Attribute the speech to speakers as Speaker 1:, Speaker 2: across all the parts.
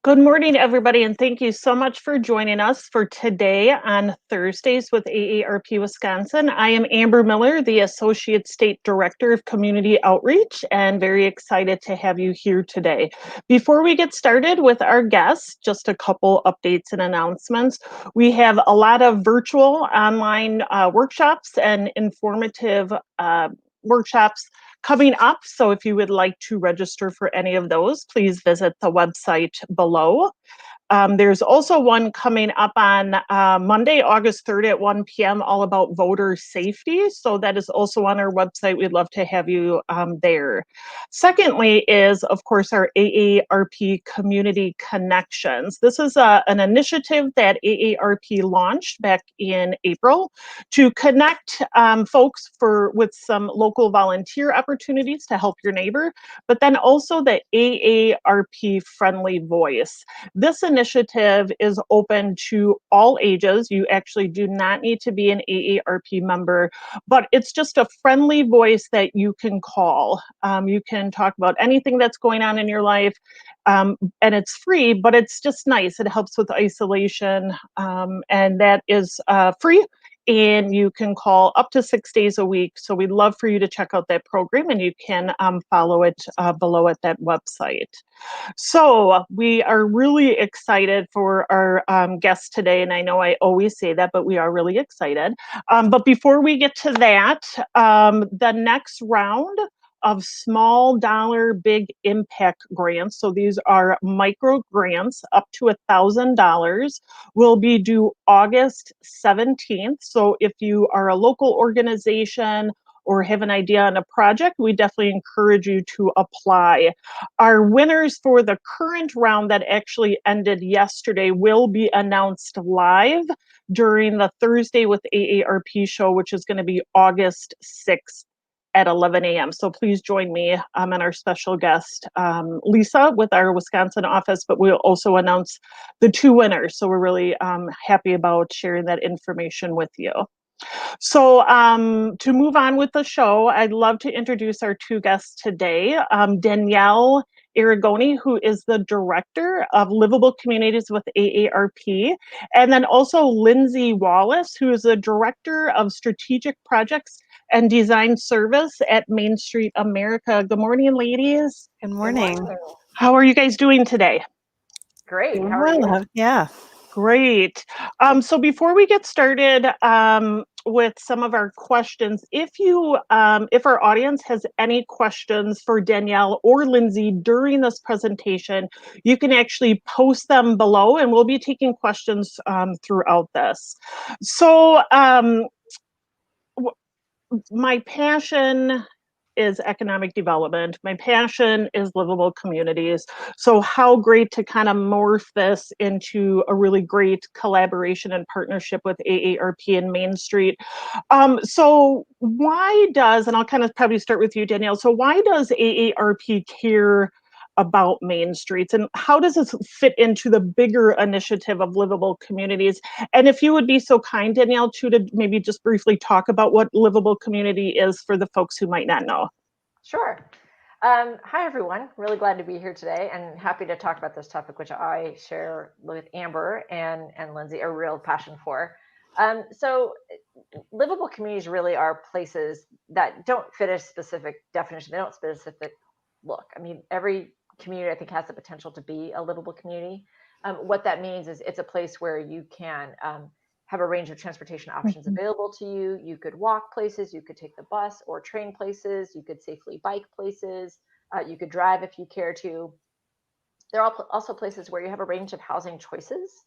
Speaker 1: Good morning, everybody, and thank you so much for joining us for today on Thursdays with AARP Wisconsin. I am Amber Miller, the Associate State Director of Community Outreach, and very excited to have you here today. Before we get started with our guests, just a couple updates and announcements. We have a lot of virtual online workshops and informative workshops coming up. So if you would like to register for any of those, please visit the website below. There's also one coming up on Monday, August 3rd at 1 p.m. all about voter safety. So that is also on our website. We'd love to have you there. Secondly is, of course, our AARP Community Connections. This is an initiative that AARP launched back in April to connect folks with some local volunteer opportunities to help your neighbor, but then also the AARP Friendly Voice. This initiative is open to all ages. You actually do not need to be an AARP member, but it's just a friendly voice that you can call. You can talk about anything that's going on in your life, and it's free, but it's just nice. It helps with isolation, and that is free. And you can call up to 6 days a week. So we'd love for you to check out that program, and you can follow it below at that website. So we are really excited for our guests today, and I know I always say that, but we are really excited. But before we get to that, the next round of small dollar big impact grants, so these are micro grants up to $1,000, will be due August 17th. So if you are a local organization or have an idea on a project, we definitely encourage you to apply. Our winners for the current round that actually ended yesterday will be announced live during the Thursday with AARP show, which is going to be August 6th at 11 a.m. So please join me and our special guest, Lisa, with our Wisconsin office, but we'll also announce the two winners. So we're really happy about sharing that information with you. So to move on with the show, I'd love to introduce our two guests today. Danielle Arigoni, who is the Director of Livable Communities with AARP, and then also Lindsey Wallace, who is the Director of Strategic Projects and Design Service at Main Street America. Good morning, ladies.
Speaker 2: Good morning.
Speaker 3: Good morning.
Speaker 1: How are you guys doing today?
Speaker 3: Great. How are you?
Speaker 2: Yeah.
Speaker 1: Great. So before we get started with some of our questions, if our audience has any questions for Danielle or Lindsey during this presentation, you can actually post them below, and we'll be taking questions throughout this. So my passion is economic development. My passion is livable communities. So how great to kind of morph this into a really great collaboration and partnership with AARP and Main Street. So why does, and I'll kind of probably start with you, Danielle, so why does AARP care about Main Streets, and how does this fit into the bigger initiative of livable communities? And if you would be so kind, Danielle, too, to maybe just briefly talk about what livable community is for the folks who might not know.
Speaker 3: Sure. Hi, everyone. Really glad to be here today and happy to talk about this topic, which I share with Amber and Lindsey a real passion for. So livable communities really are places that don't fit a specific definition. They don't specific look. I mean, every community, I think, has the potential to be a livable community. What that means is it's a place where you can have a range of transportation options available to you. You could walk places, you could take the bus or train places, you could safely bike places, you could drive if you care to. There are also places where you have a range of housing choices.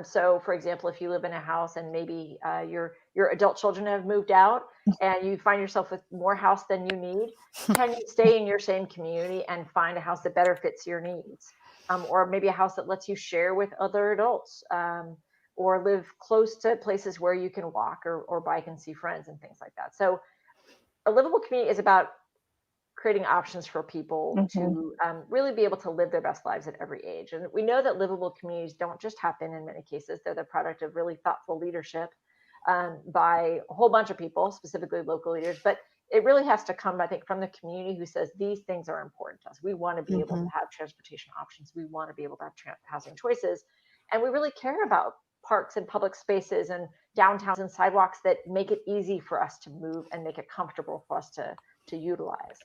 Speaker 3: So, for example, if you live in a house and maybe your adult children have moved out and you find yourself with more house than you need, can you stay in your same community and find a house that better fits your needs? Or maybe a house that lets you share with other adults, or live close to places where you can walk or bike and see friends and things like that. So a livable community is about creating options for people to really be able to live their best lives at every age. And we know that livable communities don't just happen in many cases. They're the product of really thoughtful leadership by a whole bunch of people, specifically local leaders. But it really has to come, I think, from the community who says these things are important to us. We want to be able to have transportation options. We want to be able to have housing choices. And we really care about parks and public spaces and downtowns and sidewalks that make it easy for us to move and make it comfortable for us to utilize.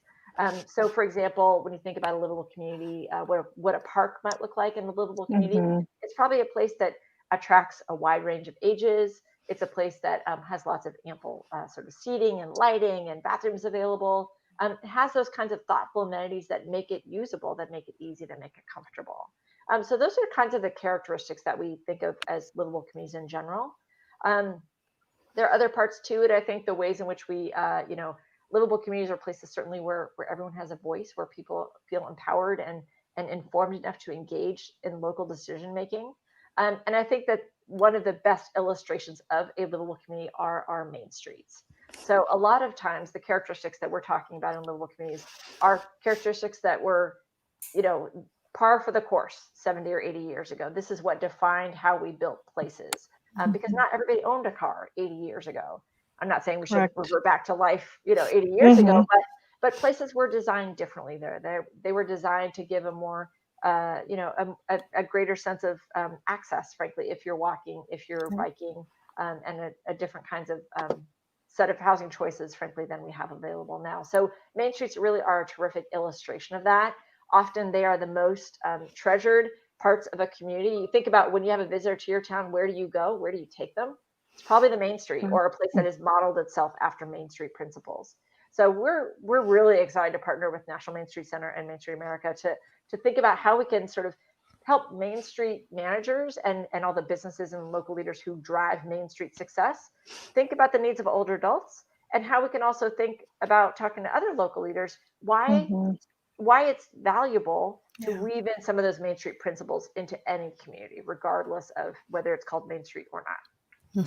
Speaker 3: So, for example, when you think about a livable community, what a park might look like in a livable community, it's probably a place that attracts a wide range of ages. It's a place that has lots of ample sort of seating and lighting and bathrooms available. It has those kinds of thoughtful amenities that make it usable, that make it easy, that make it comfortable. So those are kinds of the characteristics that we think of as livable communities in general. There are other parts to it. I think the ways in which we, livable communities are places certainly where everyone has a voice, where people feel empowered and informed enough to engage in local decision making. And I think that one of the best illustrations of a livable community are our main streets. So a lot of times the characteristics that we're talking about in livable communities are characteristics that were, par for the course 70 or 80 years ago. This is what defined how we built places, because not everybody owned a car 80 years ago. I'm not saying we should revert back to life, 80 years ago, but places were designed differently there. They were designed to give a more, a greater sense of access, frankly, if you're walking, if you're biking, and a different kinds of set of housing choices, frankly, than we have available now. So main streets really are a terrific illustration of that. Often they are the most treasured parts of a community. You think about when you have a visitor to your town, where do you go? Where do you take them? It's probably the main street, or a place that has modeled itself after Main Street principles. So we're really excited to partner with National Main Street Center and Main Street America to think about how we can sort of help Main Street managers and all the businesses and local leaders who drive Main Street success think about the needs of older adults, and how we can also think about talking to other local leaders why it's valuable to weave in some of those Main Street principles into any community, regardless of whether it's called Main Street or not.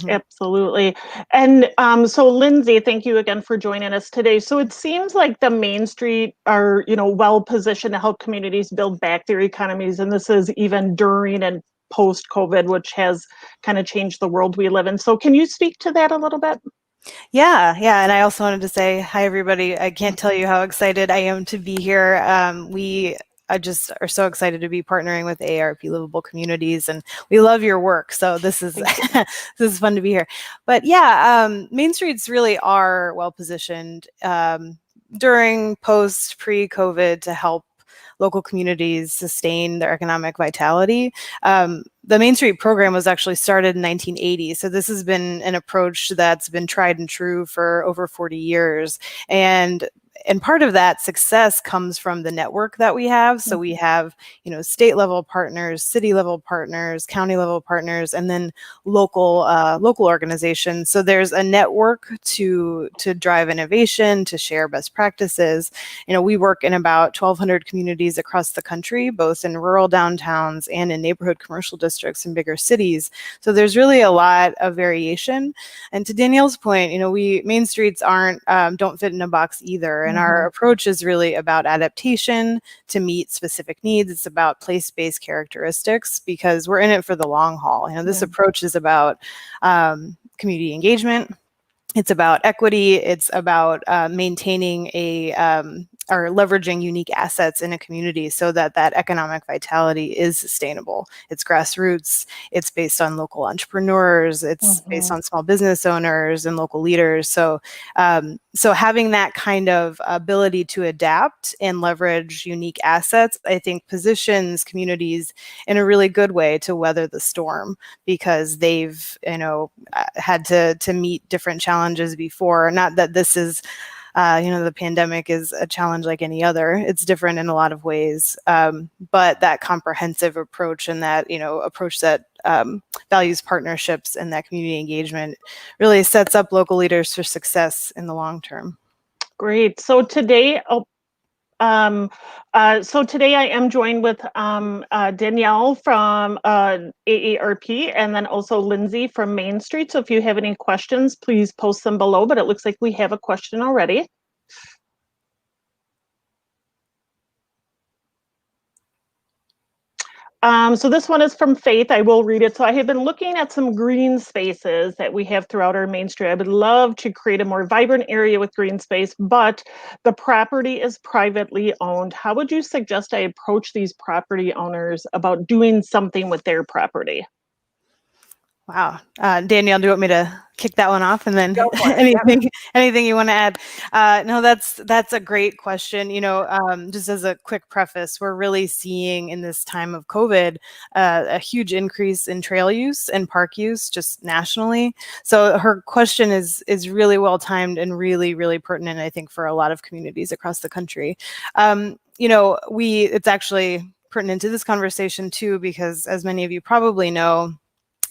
Speaker 1: Absolutely. And so Lindsey, thank you again for joining us today. So it seems like the Main Street are, well positioned to help communities build back their economies. And this is even during and post COVID, which has kind of changed the world we live in. So can you speak to that a little bit?
Speaker 2: Yeah. And I also wanted to say hi, everybody. I can't tell you how excited I am to be here. I just are so excited to be partnering with AARP Livable Communities, and we love your work. So this is this is fun to be here. But Main Streets really are well positioned during, post, pre-COVID to help local communities sustain their economic vitality. The Main Street program was actually started in 1980. So this has been an approach that's been tried and true for over 40 years. And part of that success comes from the network that we have. So we have, state level partners, city level partners, county level partners, and then local organizations. So there's a network to drive innovation, to share best practices. We work in about 1,200 communities across the country, both in rural downtowns and in neighborhood commercial districts in bigger cities. So there's really a lot of variation. And to Danielle's point, we Main Streets don't fit in a box either. And our approach is really about adaptation to meet specific needs. It's about place-based characteristics because we're in it for the long haul. This approach is about community engagement. It's about equity. It's about maintaining or leveraging unique assets in a community so that economic vitality is sustainable. It's grassroots. It's based on local entrepreneurs. It's based on small business owners and local leaders. So having that kind of ability to adapt and leverage unique assets, I think, positions communities in a really good way to weather the storm, because they've had to meet different challenges before. Not that this is the pandemic is a challenge like any other. It's different in a lot of ways, but that comprehensive approach and that approach that values partnerships and that community engagement really sets up local leaders for success in the long term.
Speaker 1: Great. So today, today I am joined with Danielle from AARP, and then also Lindsey from Main Street. So if you have any questions, please post them below, but it looks like we have a question already. So this one is from Faith. I will read it. So I have been looking at some green spaces that we have throughout our main street. I would love to create a more vibrant area with green space, but the property is privately owned. How would you suggest I approach these property owners about doing something with their property?
Speaker 2: Wow. Danielle, do you want me to kick that one off and then
Speaker 3: Go for it.
Speaker 2: anything you want to add? No, that's a great question. Just as a quick preface, we're really seeing in this time of COVID a huge increase in trail use and park use just nationally. So her question is really well timed and really, really pertinent, I think, for a lot of communities across the country. It's actually pertinent to this conversation too, because as many of you probably know,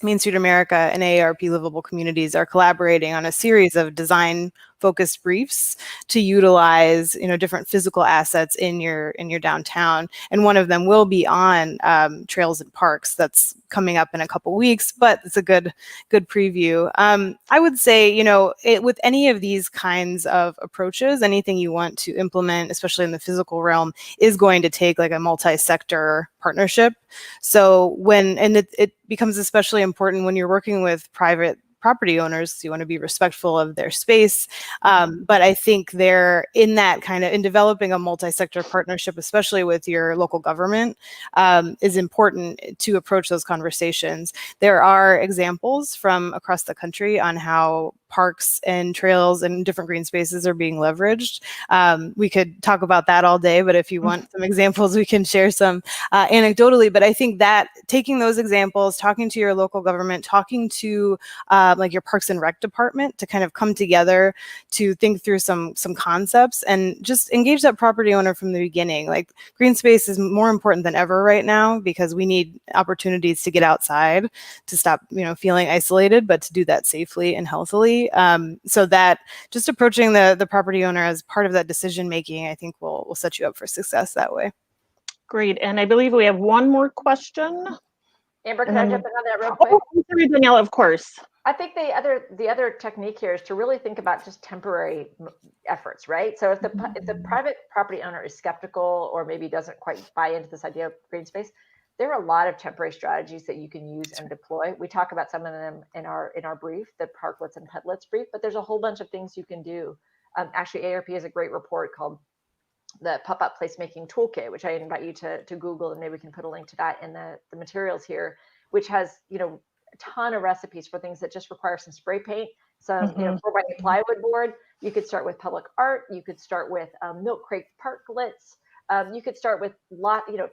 Speaker 2: Main Street America and AARP Livable Communities are collaborating on a series of design-focused briefs to utilize, different physical assets in your downtown. And one of them will be on trails and parks. That's coming up in a couple weeks, but it's a good preview. I would say, with any of these kinds of approaches, anything you want to implement, especially in the physical realm, is going to take like a multi-sector partnership. So it becomes especially important when you're working with private property owners. You want to be respectful of their space. But I think they're in developing a multi-sector partnership, especially with your local government, is important to approach those conversations. There are examples from across the country on how parks and trails and different green spaces are being leveraged. We could talk about that all day, but if you want some examples, we can share some anecdotally. But I think that taking those examples, talking to your local government, talking to like your Parks and Rec department to kind of come together to think through some concepts and just engage that property owner from the beginning. Like green space is more important than ever right now because we need opportunities to get outside, to stop, feeling isolated, but to do that safely and healthily. So that just approaching the property owner as part of that decision making, I think will set you up for success that way.
Speaker 1: Great. And I believe we have one more question.
Speaker 3: Amber, can I jump in on that real quick?
Speaker 1: Sorry, Danielle, of course.
Speaker 3: I think the other technique here is to really think about just temporary efforts, right? So if the private property owner is skeptical or maybe doesn't quite buy into this idea of green space, there are a lot of temporary strategies that you can use and deploy. We talk about some of them in our brief, the parklets and petlets brief, but there's a whole bunch of things you can do. Actually, AARP has a great report called the Pop-Up Placemaking Toolkit, which I invite you to Google, and maybe we can put a link to that in the materials here, which has, a ton of recipes for things that just require some spray paint, some 4x8 plywood board. You could start with public art. You could start with milk crate parklets. You could start with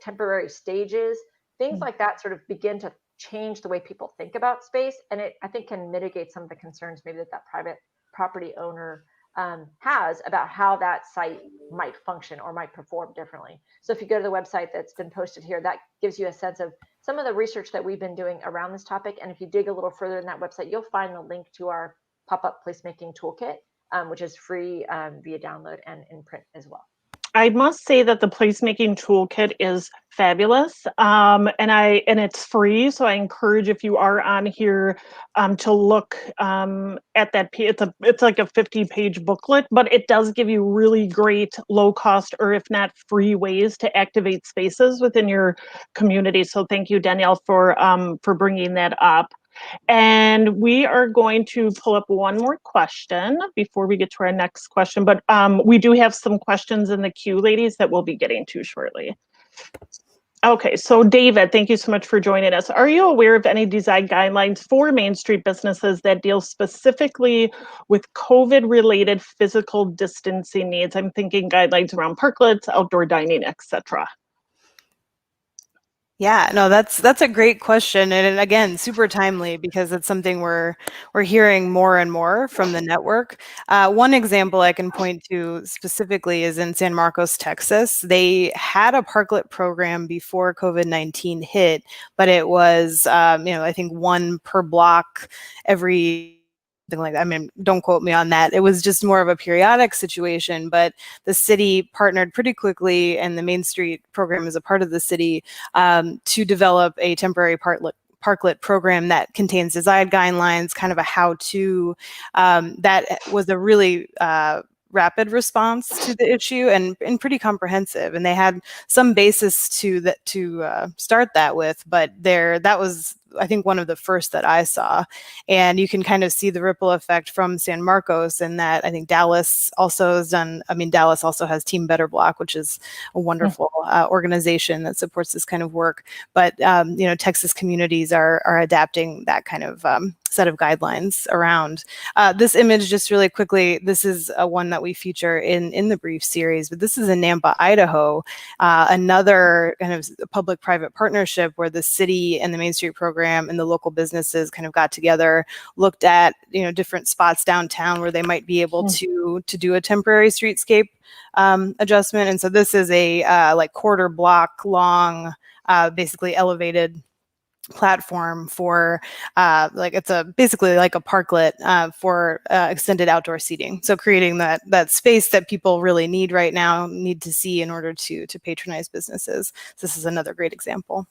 Speaker 3: temporary stages. Things like that sort of begin to change the way people think about space, and it, I think, can mitigate some of the concerns maybe that private property owner has about how that site might function or might perform differently. So if you go to the website that's been posted here, that gives you a sense of some of the research that we've been doing around this topic. And if you dig a little further in that website, you'll find the link to our pop-up placemaking toolkit, which is free via download and in print as well.
Speaker 1: I must say that the placemaking toolkit is fabulous, and it's free. So I encourage, if you are on here, to look at that. It's like a 50-page booklet, but it does give you really great low cost, or if not free, ways to activate spaces within your community. So thank you, Danielle, for bringing that up. And we are going to pull up one more question before we get to our next question, but we do have some questions in the queue, ladies, that we'll be getting to shortly. Okay, so David, thank you so much for joining us. Are you aware of any design guidelines for Main Street businesses that deal specifically with COVID-related physical distancing needs? I'm thinking guidelines around parklets, outdoor dining, etc.
Speaker 2: Yeah, no, that's a great question, and again, super timely because it's something we're hearing more and more from the network. One example I can point to specifically is in San Marcos, Texas. They had a parklet program before COVID-19 hit, but it was, I think one per block every. Something like that. I mean, don't quote me on that. It was just more of a periodic situation, but the city partnered pretty quickly, and the Main Street program is a part of the city, to develop a temporary parklet program that contains design guidelines, kind of a how-to. That was a really rapid response to the issue and pretty comprehensive. And they had some basis to start that with, but that was, I think, one of the first that I saw. And you can kind of see the ripple effect from San Marcos, and that I think Dallas also has done. I mean, Dallas also has Team Better Block, which is a wonderful organization that supports this kind of work. But Texas communities are adapting that kind of set of guidelines around. This image, just really quickly, this is one that we feature in the brief series, but this is in Nampa, Idaho, another kind of public-private partnership where the city and the Main Street program and the local businesses kind of got together, looked at different spots downtown where they might be able to do a temporary streetscape adjustment. And so this is a like quarter block long, basically elevated platform for it's basically like a parklet for extended outdoor seating. So creating that space that people really need right now, need to see in order to patronize businesses. So this is another great example.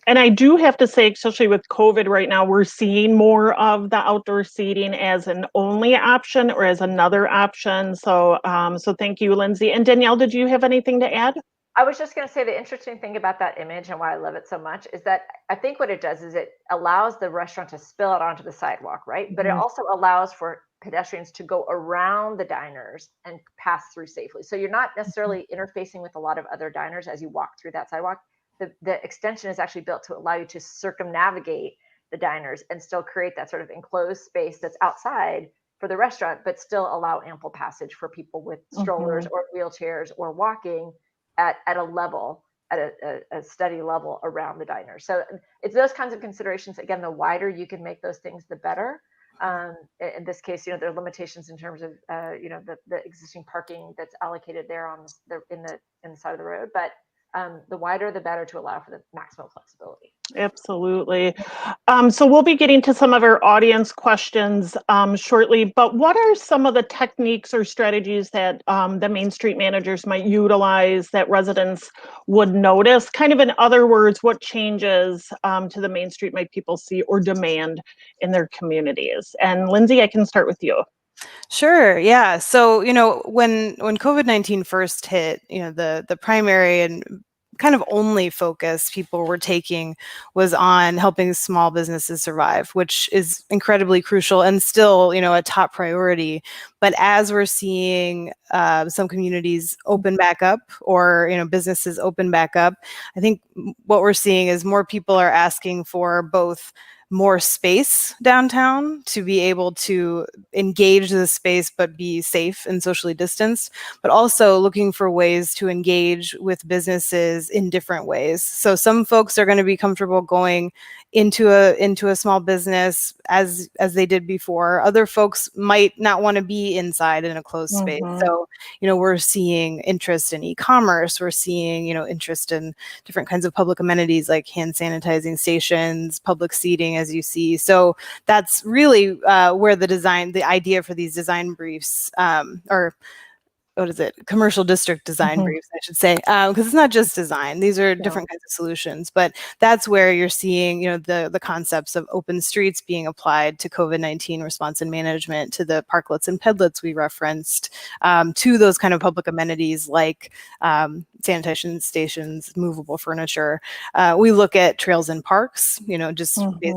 Speaker 1: And I do have to say, especially with COVID right now, we're seeing more of the outdoor seating as an only option or as another option. So so thank you, Lindsey. And Danielle, did you have anything to add?
Speaker 3: I was just going to say the interesting thing about that image and why I love it so much is that I think what it does is it allows the restaurant to spill out onto the sidewalk, right? But it also allows for pedestrians to go around the diners and pass through safely. So you're not necessarily interfacing with a lot of other diners as you walk through that sidewalk. The extension is actually built to allow you to circumnavigate the diners and still create that sort of enclosed space that's outside for the restaurant, but still allow ample passage for people with strollers or wheelchairs or walking at a level, at a steady level around the diner. So it's those kinds of considerations. Again, the wider you can make those things, the better. In this case, there are limitations in terms of the existing parking that's allocated there on in the side of the road, but the wider the better to allow for the maximum flexibility.
Speaker 1: Absolutely. So we'll be getting to some of our audience questions shortly, but what are some of the techniques or strategies that the Main Street managers might utilize that residents would notice? Kind of in other words, what changes to the Main Street might people see or demand in their communities? And Lindsey, I can start with you.
Speaker 2: Sure. Yeah. So, when COVID-19 first hit, the primary and kind of only focus people were taking was on helping small businesses survive, which is incredibly crucial and still, a top priority. But as we're seeing some communities open back up or, businesses open back up, I think what we're seeing is more people are asking for both more space downtown to be able to engage the space but be safe and socially distanced, but also looking for ways to engage with businesses in different ways. So some folks are going to be comfortable going into a small business as they did before. Other folks might not want to be inside in a closed space. So, we're seeing interest in e-commerce. We're seeing, interest in different kinds of public amenities like hand sanitizing stations, public seating, as you see. So that's really where the idea for these design briefs commercial district design briefs, I should say, because it's not just design. These are different kinds of solutions, but that's where you're seeing, the concepts of open streets being applied to COVID-19 response and management, to the parklets and pedlets we referenced, to those kind of public amenities like sanitation stations, movable furniture. We look at trails and parks, basically,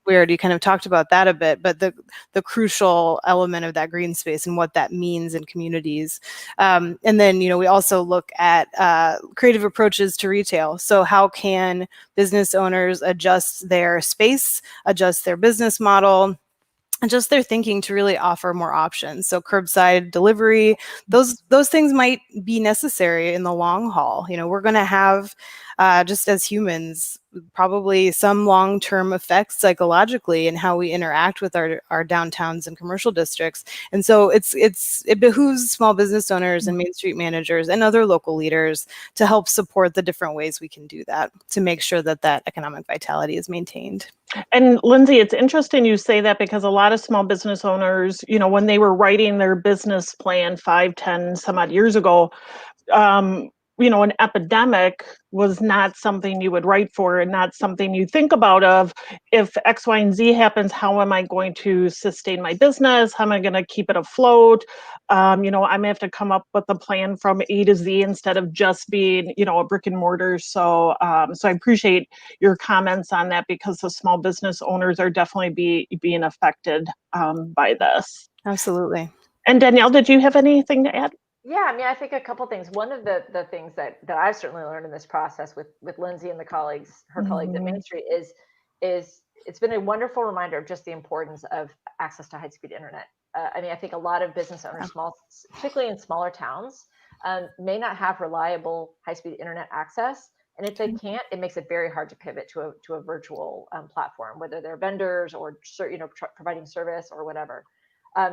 Speaker 2: we already kind of talked about that a bit, but the crucial element of that green space and what that means in communities. And then, we also look at creative approaches to retail. So how can business owners adjust their space, adjust their business model, and just their thinking to really offer more options. So curbside delivery, those things might be necessary in the long haul. We're going to have, just as humans, probably some long-term effects psychologically in how we interact with our downtowns and commercial districts. And so it behooves small business owners and Main Street managers and other local leaders to help support the different ways we can do that to make sure that economic vitality is maintained.
Speaker 1: And Lindsey, it's interesting you say that, because a lot of small business owners, when they were writing their business plan 5, 10 some odd years ago, an epidemic was not something you would write for and not something you think about of, if X, Y, and Z happens, how am I going to sustain my business? How am I going to keep it afloat? I may have to come up with a plan from A to Z instead of just being, a brick and mortar. So I appreciate your comments on that, because the small business owners are definitely being affected by this.
Speaker 2: Absolutely.
Speaker 1: And Danielle, did you have anything to add?
Speaker 3: Yeah, I mean, I think a couple things. One of the things that I've certainly learned in this process with Lindsey and her colleagues at Main Street is it's been a wonderful reminder of just the importance of access to high-speed internet. I mean, I think a lot of business owners, particularly in smaller towns, may not have reliable high-speed internet access. And if they can't, it makes it very hard to pivot to a virtual platform, whether they're vendors or providing service or whatever.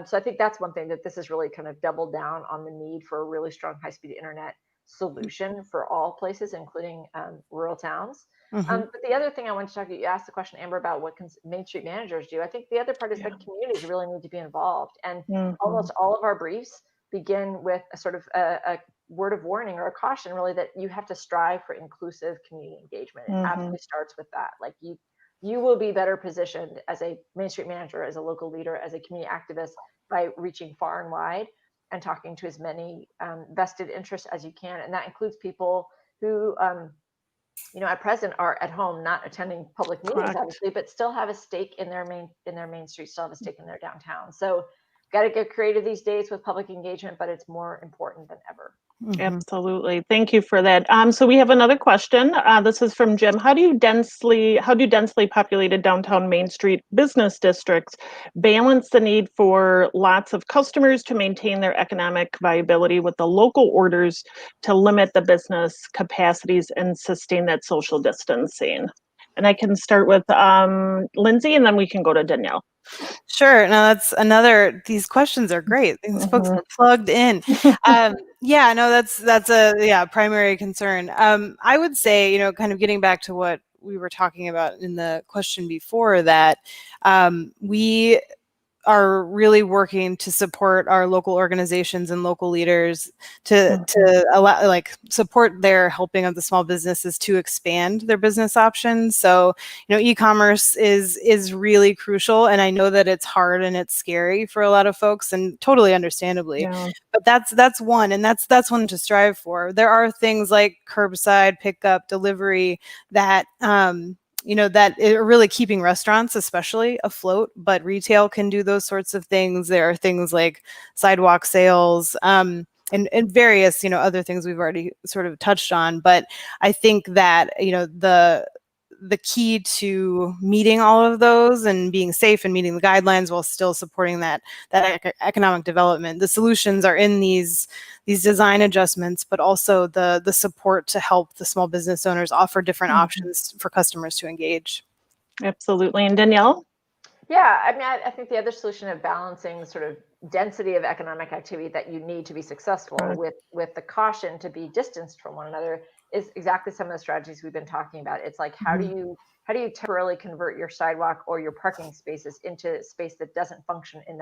Speaker 3: So I think that's one thing that this has really kind of doubled down on the need for a really strong high-speed internet solution for all places, including rural towns. But the other thing I want to talk about, you asked the question, Amber, about what can Main Street managers do. I think the other part is that communities really need to be involved. And almost all of our briefs begin with a sort of a word of warning or a caution, really, that you have to strive for inclusive community engagement. It absolutely starts with that. Like you will be better positioned as a Main Street manager, as a local leader, as a community activist by reaching far and wide and talking to as many vested interests as you can. And that includes people who, at present are at home, not attending public meetings, obviously, but still have a stake in their Main Street, still have a stake in their downtown. So got to get creative these days with public engagement, but it's more important than ever.
Speaker 1: Absolutely. Thank you for that. So we have another question. This is from Jim. How do densely populated downtown Main Street business districts balance the need for lots of customers to maintain their economic viability with the local orders to limit the business capacities and sustain that social distancing? And I can start with Lindsey, and then we can go to Danielle.
Speaker 2: Sure. No, that's these questions are great. These folks are plugged in. Yeah, no, that's a primary concern. I would say, kind of getting back to what we were talking about in the question before, that we are really working to support our local organizations and local leaders to allow, support their helping of the small businesses to expand their business options. So, e-commerce is really crucial, and I know that it's hard and it's scary for a lot of folks, and totally understandably. Yeah. But that's one, and that's one to strive for. There are things like curbside pickup, delivery that that are really keeping restaurants especially afloat, but retail can do those sorts of things. There are things like sidewalk sales, and various, other things we've already sort of touched on. But I think that, the key to meeting all of those and being safe and meeting the guidelines while still supporting that economic development, the solutions are in these design adjustments, but also the support to help the small business owners offer different options for customers to engage.
Speaker 1: Absolutely. And Danielle?
Speaker 3: Yeah, I mean, I think the other solution of balancing the sort of density of economic activity that you need to be successful with the caution to be distanced from one another is exactly some of the strategies we've been talking about. It's like, how do you temporarily convert your sidewalk or your parking spaces into space that doesn't function in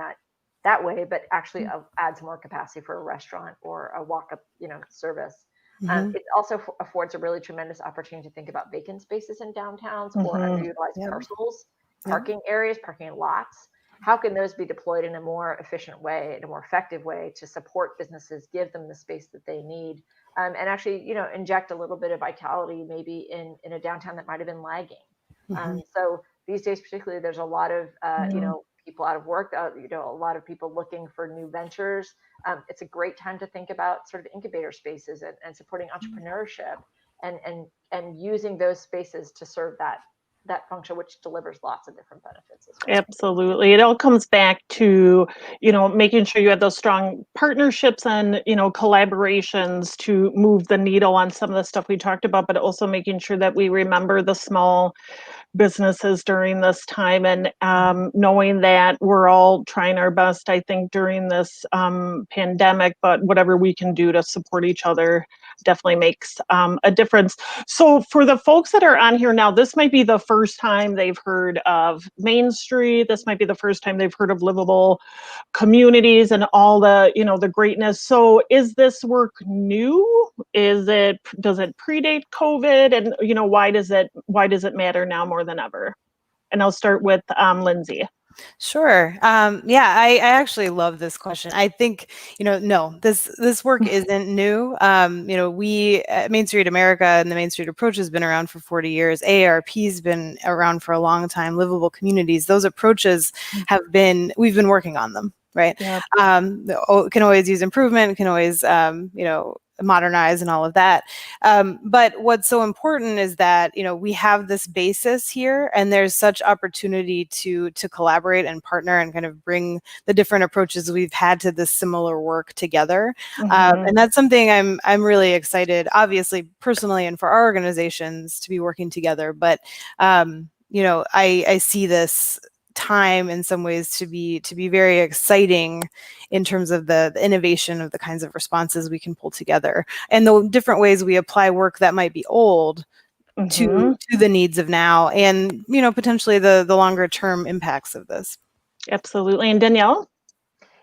Speaker 3: that way, but actually adds more capacity for a restaurant or a walk-up, service. It also affords a really tremendous opportunity to think about vacant spaces in downtowns or underutilized parcels, parking areas, parking lots. How can those be deployed in a more efficient way, in a more effective way to support businesses, give them the space that they need, and actually, inject a little bit of vitality maybe in a downtown that might have been lagging. So these days, particularly, there's a lot of, people out of work, a lot of people looking for new ventures. It's a great time to think about sort of incubator spaces and supporting entrepreneurship and using those spaces to serve that function, which delivers lots of different benefits as well.
Speaker 1: Absolutely. It all comes back to, making sure you have those strong partnerships and, collaborations to move the needle on some of the stuff we talked about, but also making sure that we remember the small businesses during this time, and knowing that we're all trying our best, I think, during this pandemic, but whatever we can do to support each other definitely makes a difference. So for the folks that are on here now, this might be the first time they've heard of Main Street. This might be the first time they've heard of Livable Communities and all the, the greatness. So is this work new? Does it predate COVID? And, why does it matter now more than ever? And I'll start with Lindsey.
Speaker 2: Sure. Yeah, I actually love this question. I think, no, this work isn't new. We at Main Street America and the Main Street approach has been around for 40 years. AARP's been around for a long time. Livable communities, those approaches we've been working on them, right?
Speaker 1: Yep.
Speaker 2: Can always use improvement, can always, modernize and all of that. But what's so important is that, we have this basis here, and there's such opportunity to collaborate and partner and kind of bring the different approaches we've had to this similar work together. And that's something I'm really excited, obviously personally and for our organizations, to be working together. But, I see this time in some ways to be very exciting in terms of the innovation of the kinds of responses we can pull together and the different ways we apply work that might be old to the needs of now, and potentially the longer term impacts of this.
Speaker 1: Absolutely. And Danielle?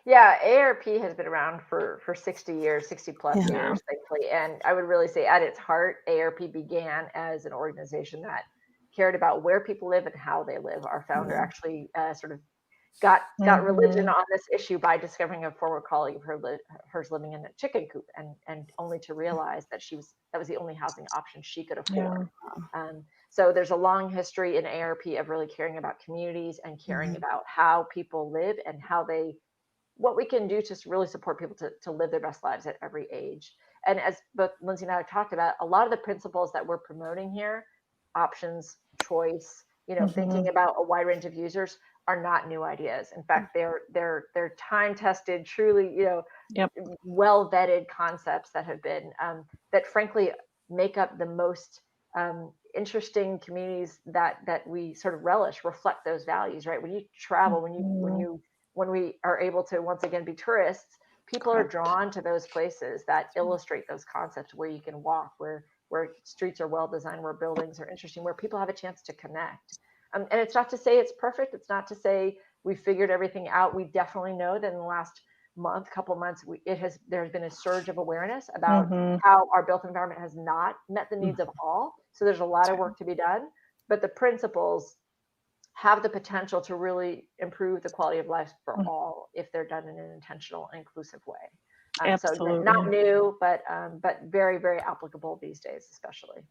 Speaker 3: Yeah, AARP has been around for 60 years, 60 plus years, thankfully. And I would really say at its heart, AARP began as an organization that cared about where people live and how they live. Our founder actually sort of got religion on this issue by discovering a former colleague of hers living in a chicken coop, and only to realize that that was the only housing option she could afford. So there's a long history in AARP of really caring about communities and caring about how people live and what we can do to really support people to live their best lives at every age. And as both Lindsey and I have talked about, a lot of the principles that we're promoting here, options, choice, thinking about a wide range of users, are not new ideas. In fact, they're time tested, truly, well vetted concepts that have been that frankly make up the most interesting communities that we sort of relish, reflect those values, right? When you travel, when we are able to once again be tourists, people are drawn to those places that illustrate those concepts, where you can walk, where streets are well designed, where buildings are interesting, where people have a chance to connect. And it's not to say it's perfect. It's not to say we figured everything out. We definitely know that in the last couple months, there's been a surge of awareness about how our built environment has not met the needs of all. So there's a lot of work to be done, but the principles have the potential to really improve the quality of life for all if they're done in an intentional and inclusive way. So not new, but very, very applicable these days, especially.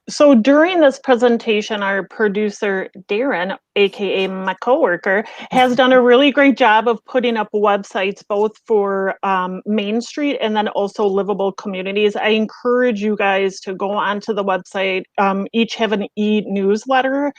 Speaker 1: So during this presentation, our producer, Darren, aka my coworker, has done a really great job of putting up websites both for Main Street and then also Livable Communities. I encourage you guys to go onto the website. Each have an e-newsletter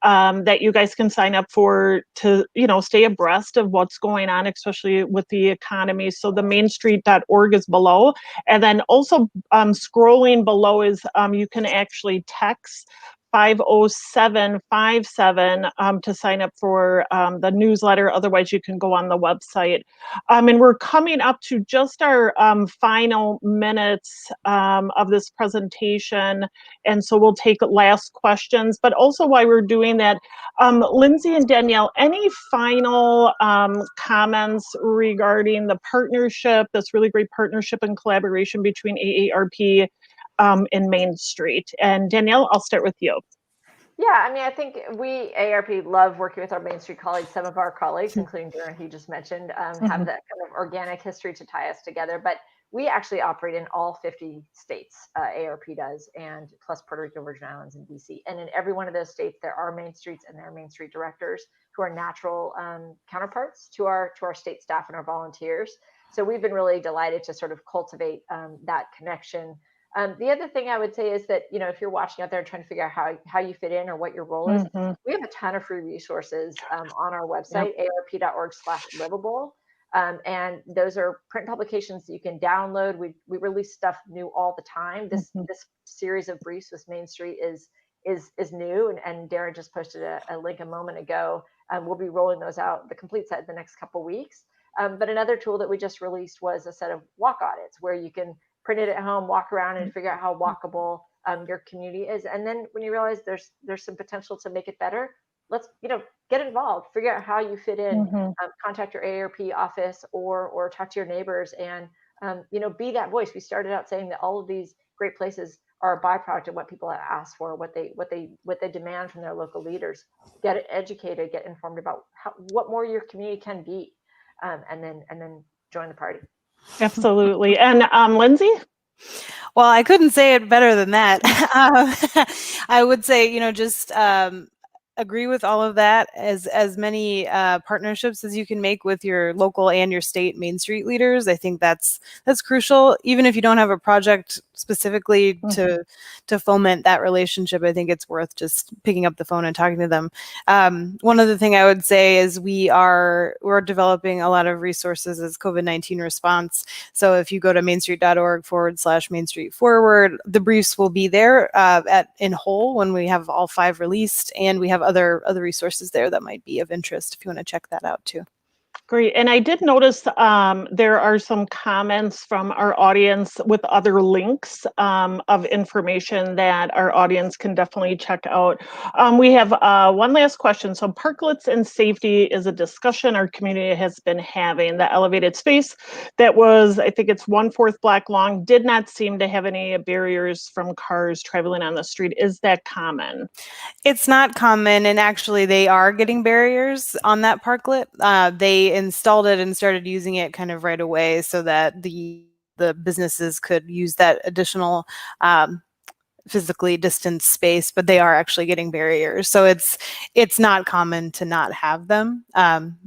Speaker 1: that you guys can sign up for to, stay abreast of what's going on, especially with the economy. So the mainstreet.org is below. And then also scrolling below is you can actually text 50757 to sign up for the newsletter. Otherwise, you can go on the website. And we're coming up to just our final minutes of this presentation. And so we'll take last questions. But also while we're doing that, Lindsey and Danielle, any final comments regarding the partnership, this really great partnership and collaboration between AARP in Main Street? And Danielle, I'll start with you.
Speaker 3: Yeah, I mean, I think we, AARP, love working with our Main Street colleagues. Some of our colleagues, including Darren, who just mentioned, have that kind of organic history to tie us together. But we actually operate in all 50 states, AARP does, and plus Puerto Rico, Virgin Islands, and DC. And in every one of those states, there are Main Streets and there are Main Street directors who are natural counterparts to our state staff and our volunteers. So we've been really delighted to sort of cultivate that connection. The other thing I would say is that, if you're watching out there and trying to figure out how you fit in or what your role is, we have a ton of free resources on our website, aarp.org/livable. And those are print publications that you can download. We release stuff new all the time. This series of briefs with Main Street is is new, and Darren just posted a link a moment ago. We'll be rolling those out, the complete set, in the next couple weeks. But another tool that we just released was a set of walk audits, where you can print it at home, walk around, and figure out how walkable your community is. And then when you realize there's some potential to make it better, let's get involved, figure out how you fit in, contact your AARP office, or talk to your neighbors, and be that voice. We started out saying that all of these great places are a byproduct of what people have asked for, what they demand from their local leaders. Get educated, get informed about what more your community can be, and then join the party.
Speaker 1: Absolutely. And Lindsey?
Speaker 2: Well, I couldn't say it better than that. I would say, just agree with all of that. As many partnerships as you can make with your local and your state Main Street leaders, I think that's crucial. Even if you don't have a project specifically to foment that relationship, I think it's worth just picking up the phone and talking to them. One other thing I would say is we're developing a lot of resources as COVID-19 response. So if you go to mainstreet.org/Main Street Forward, the briefs will be there in whole when we have all 5 released, and we have other resources there that might be of interest if you want to check that out too.
Speaker 1: Great. And I did notice there are some comments from our audience with other links of information that our audience can definitely check out. We have one last question. So parklets and safety is a discussion our community has been having. The elevated space that was, I think it's 1/4 block long, did not seem to have any barriers from cars traveling on the street. Is that common?
Speaker 2: It's not common, and actually they are getting barriers on that parklet. They installed it and started using it kind of right away so that the businesses could use that additional physically distanced space, but they are actually getting barriers. So it's not common to not have them.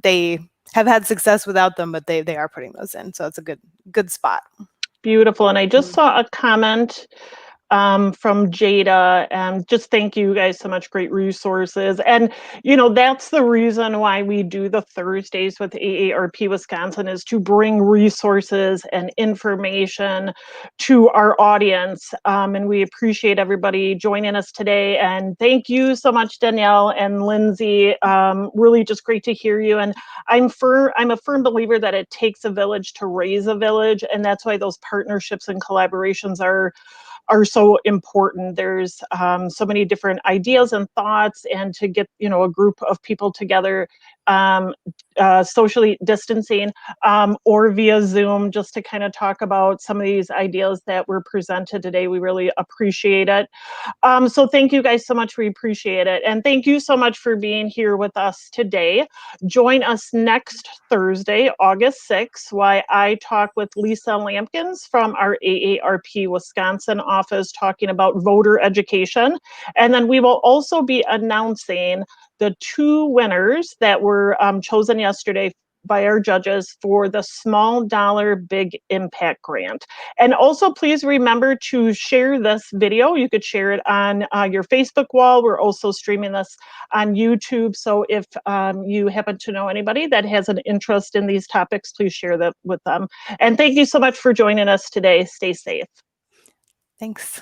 Speaker 2: They have had success without them, but they are putting those in. So it's a good spot.
Speaker 1: Beautiful. And I just saw a comment from Jada, and just thank you guys so much. Great resources. And that's the reason why we do the Thursdays with AARP Wisconsin, is to bring resources and information to our audience. And we appreciate everybody joining us today. And thank you so much, Danielle and Lindsey. Really just great to hear you. And I'm a firm believer that it takes a village to raise a village, and that's why those partnerships and collaborations are so important. There's so many different ideas and thoughts, and to get a group of people together, socially distancing or via Zoom, just to kind of talk about some of these ideas that were presented today. We really appreciate it. So thank you guys so much. We appreciate it. And thank you so much for being here with us today. Join us next Thursday, August 6th, while I talk with Lisa Lampkins from our AARP Wisconsin office, talking about voter education. And then we will also be announcing the 2 winners that were chosen yesterday by our judges for the Small Dollar Big Impact Grant. And also, please remember to share this video. You could share it on your Facebook wall. We're also streaming this on YouTube. So if you happen to know anybody that has an interest in these topics, please share that with them. And thank you so much for joining us today. Stay safe.
Speaker 2: Thanks.